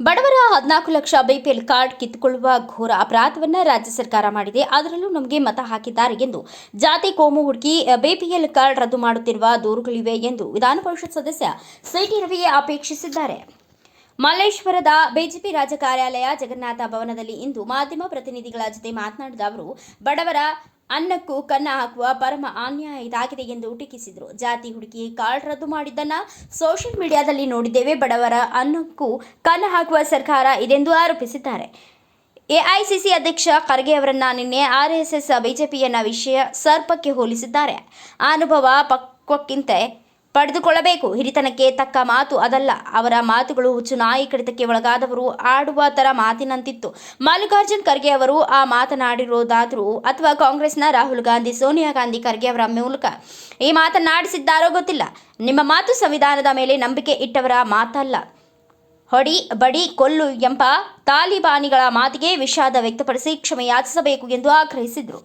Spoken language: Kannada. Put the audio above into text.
ಬಡವರ 14 ಲಕ್ಷ ಬಿಪಿಎಲ್ ಕಾರ್ಡ್ ಕಿತ್ತುಕೊಳ್ಳುವ ಘೋರ ಅಪರಾಧವನ್ನು ರಾಜ್ಯ ಸರ್ಕಾರ ಮಾಡಿದೆ. ಅದರಲ್ಲೂ ನಮಗೆ ಮತ ಹಾಕಿದ್ದಾರೆ ಎಂದು ಜಾತಿ ಕೋಮು ಹುಡುಕಿ ಬಿಪಿಎಲ್ ಕಾರ್ಡ್ ರದ್ದು ಮಾಡುತ್ತಿರುವ ದೂರುಗಳಿವೆ ಎಂದು ವಿಧಾನ ಪರಿಷತ್ ಸದಸ್ಯ ಸಿಟಿ ರವಿ ಆಕ್ಷೇಪಿಸಿದ್ದಾರೆ. ಮಲ್ಲೇಶ್ವರದ ಬಿಜೆಪಿ ರಾಜ್ಯ ಕಾರ್ಯಾಲಯ ಜಗನ್ನಾಥ ಭವನದಲ್ಲಿ ಇಂದು ಮಾಧ್ಯಮ ಪ್ರತಿನಿಧಿಗಳ ಜೊತೆ ಮಾತನಾಡಿದ ಅವರು, ಬಡವರ ಅನ್ನಕ್ಕೂ ಕನ್ನ ಹಾಕುವ ಪರಮ ಅನ್ಯಾಯ ಇದಾಗಿದೆ ಎಂದು ಟೀಕಿಸಿದರು. ಜಾತಿ ಹುಡುಕಿ ಕಾರ್ಡ್ ರದ್ದು ಮಾಡಿದ್ದನ್ನ ಸೋಷಿಯಲ್ ಮೀಡಿಯಾದಲ್ಲಿ ನೋಡಿದ್ದೇವೆ. ಬಡವರ ಅನ್ನಕ್ಕೂ ಕನ್ನ ಹಾಕುವ ಸರ್ಕಾರ ಇದೆಂದು ಆರೋಪಿಸಿದ್ದಾರೆ. ಎಐಸಿಸಿ ಅಧ್ಯಕ್ಷ ಖರ್ಗೆ ಅವರನ್ನ ನಿನ್ನೆ ಆರ್ಎಸ್ಎಸ್ ಬಿಜೆಪಿಯನ್ನ ವಿಷಯ ಸರ್ಪಕ್ಕೆ ಹೋಲಿಸಿದ್ದಾರೆ. ಅನುಭವ ಪಕ್ವಕ್ಕಿಂತ ಪಡೆದುಕೊಳ್ಳಬೇಕು. ಹಿರಿತನಕ್ಕೆ ತಕ್ಕ ಮಾತು ಅದಲ್ಲ. ಅವರ ಮಾತುಗಳು ಹುಚ್ಚು ನಾಯಿ ಕಡಿತಕ್ಕೆ ಒಳಗಾದವರು ಆಡುವ ತರ ಮಾತಿನಂತಿತ್ತು. ಮಲ್ಲಿಕಾರ್ಜುನ್ ಖರ್ಗೆ ಅವರು ಆ ಮಾತನಾಡಿರೋದಾದರೂ ಅಥವಾ ಕಾಂಗ್ರೆಸ್ನ ರಾಹುಲ್ ಗಾಂಧಿ, ಸೋನಿಯಾ ಗಾಂಧಿ ಖರ್ಗೆ ಅವರ ಮೂಲಕ ಈ ಮಾತನಾಡಿಸಿದ್ದಾರೋ ಗೊತ್ತಿಲ್ಲ. ನಿಮ್ಮ ಮಾತು ಸಂವಿಧಾನದ ಮೇಲೆ ನಂಬಿಕೆ ಇಟ್ಟವರ ಮಾತಲ್ಲ. ಹೊಡಿ ಬಡಿ ಕೊಲ್ಲು ಎಂಬ ತಾಲಿಬಾನಿಗಳ ಮಾತಿಗೆ ವಿಷಾದ ವ್ಯಕ್ತಪಡಿಸಿ ಕ್ಷಮೆ ಯಾಚಿಸಬೇಕು ಎಂದು ಆಗ್ರಹಿಸಿದರು.